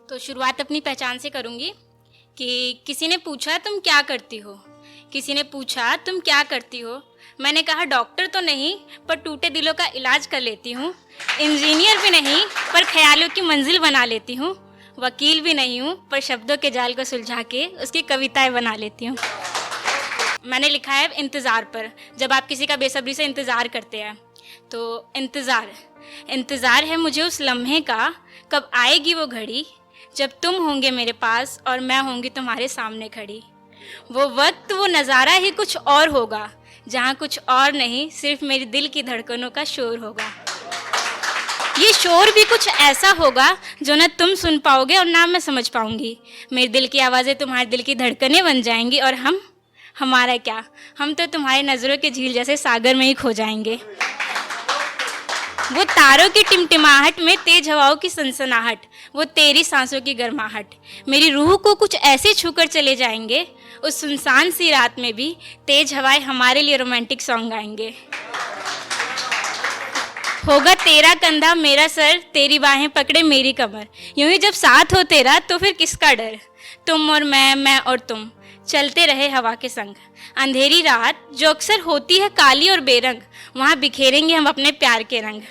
तो शुरुआत अपनी पहचान से करूँगी कि किसी ने पूछा तुम क्या करती हो, किसी ने पूछा तुम क्या करती हो। मैंने कहा डॉक्टर तो नहीं पर टूटे दिलों का इलाज कर लेती हूँ, इंजीनियर भी नहीं पर ख्यालों की मंजिल बना लेती हूँ, वकील भी नहीं हूँ पर शब्दों के जाल को सुलझा के उसकी कविताएं बना लेती हूँ। मैंने लिखा है इंतज़ार पर। जब आप किसी का बेसब्री से इंतज़ार करते हैं तो इंतज़ार है मुझे उस लम्हे का, कब आएगी वो घड़ी जब तुम होंगे मेरे पास और मैं होंगी तुम्हारे सामने खड़ी। वो वक्त वो नज़ारा ही कुछ और होगा, जहाँ कुछ और नहीं सिर्फ मेरे दिल की धड़कनों का शोर होगा। ये शोर भी कुछ ऐसा होगा जो ना तुम सुन पाओगे और ना मैं समझ पाऊंगी। मेरे दिल की आवाज़ें तुम्हारे दिल की धड़कनें बन जाएंगी और हमारा क्या, हम तो तुम्हारी नज़रों के झील जैसे सागर में ही खो जाएंगे। वो तारों की टिमटिमाहट में तेज हवाओं की सनसनाहट, वो तेरी सांसों की गर्माहट, मेरी रूह को कुछ ऐसे छूकर चले जाएंगे। उस सुनसान सी रात में भी तेज हवाएं हमारे लिए रोमांटिक सॉन्ग गाएंगे। होगा तेरा कंधा मेरा सर, तेरी बाहें पकड़े मेरी कमर, यूं ही जब साथ हो तेरा तो फिर किसका डर। तुम और मैं और तुम चलते रहे हवा के संग। अंधेरी रात जो अक्सर होती है काली और बेरंग, वहाँ बिखेरेंगे हम अपने प्यार के रंग।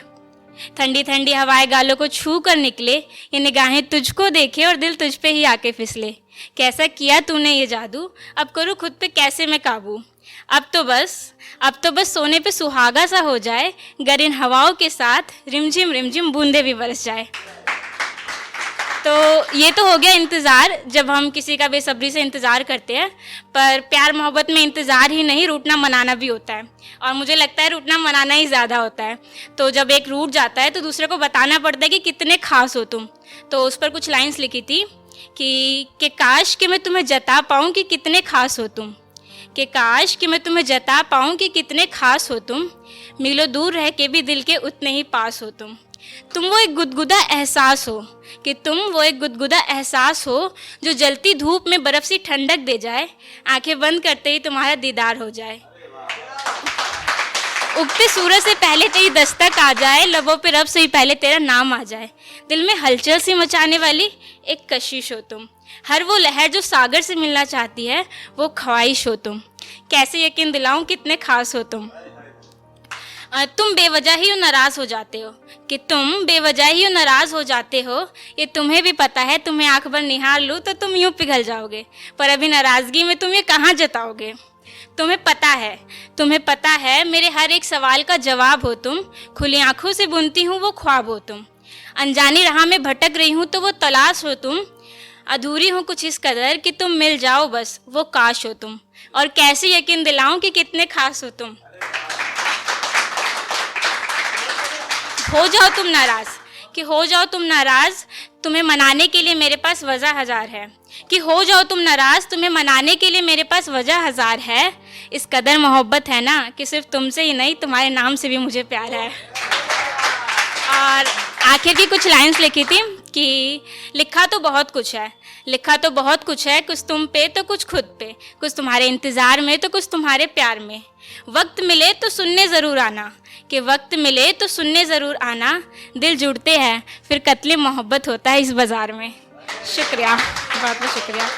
ठंडी ठंडी हवाएं गालों को छू कर निकले, ये निगाहें तुझको देखे और दिल तुझ पे ही आके फिसले। कैसा किया तूने ये जादू, अब करूँ खुद पे कैसे मैं काबू। अब तो बस सोने पे सुहागा सा हो जाए, गर इन हवाओं के साथ रिमझिम रिमझिम बूंदे भी बरस जाए। तो ये तो हो गया इंतज़ार, जब हम किसी का बेसब्री से इंतज़ार करते हैं। पर प्यार मोहब्बत में इंतज़ार ही नहीं, रूठना मनाना भी होता है, और मुझे लगता है रूठना मनाना ही ज़्यादा होता है। तो जब एक रूठ जाता है तो दूसरे को बताना पड़ता है कि कितने खास हो तुम। तो उस पर कुछ लाइंस लिखी थी कि काश कि मैं तुम्हें जता पाऊँ कि कितने खास हो तुम, कि काश कि मैं तुम्हें जता पाऊँ कि कितने खास हो तुम, मीलों दूर रह के भी दिल के उतने ही पास हो तुम वो एक गुदगुदा एहसास हो, कि तुम वो एक गुदगुदा एहसास हो जो जलती धूप में बर्फ़ सी ठंडक दे जाए, आंखें बंद करते ही तुम्हारा दीदार हो जाए। उगते सूरज से पहले तेरी दस्तक आ जाए, लबों पे रब से ही पहले तेरा नाम आ जाए। दिल में हलचल सी मचाने वाली एक कशिश हो तुम, हर वो लहर जो सागर से मिलना चाहती है वो ख्वाहिश हो तुम। कैसे यकीन दिलाऊं कितने खास हो तुम बेवजह ही नाराज़ हो जाते हो, कि तुम बेवजह ही नाराज़ हो जाते हो। ये तुम्हें भी पता है, तुम्हें आंख भर निहार लूँ तो तुम यूँ पिघल जाओगे, पर अभी नाराज़गी में तुम ये कहाँ जताओगे। तुम्हें पता है मेरे हर एक सवाल का जवाब हो तुम, खुली आंखों से बुनती हूँ वो ख्वाब हो तुम। अनजानी राह में भटक रही हूँ तो वो तलाश हो तुम, अधूरी हूँ कुछ इस कदर कि तुम मिल जाओ बस वो काश हो तुम। और कैसे यकीन दिलाऊं कि कितने खास हो तुम। हो जाओ तुम नाराज़, कि हो जाओ तुम नाराज़, तुम्हें मनाने के लिए मेरे पास वजह हज़ार है, कि हो जाओ तुम नाराज़, तुम्हें मनाने के लिए मेरे पास वजह हज़ार है। इस कदर मोहब्बत है ना कि सिर्फ तुमसे ही नहीं तुम्हारे नाम से भी मुझे प्यार है। और आखिर की कुछ लाइंस लिखी थी कि लिखा तो बहुत कुछ है, कुछ तुम पे तो कुछ खुद पे, कुछ तुम्हारे इंतज़ार में तो कुछ तुम्हारे प्यार में। वक्त मिले तो सुनने ज़रूर आना, कि वक्त मिले तो सुनने ज़रूर आना, दिल जुड़ते हैं फिर कत्ले मोहब्बत होता है इस बाज़ार में। शुक्रिया, बहुत बहुत शुक्रिया।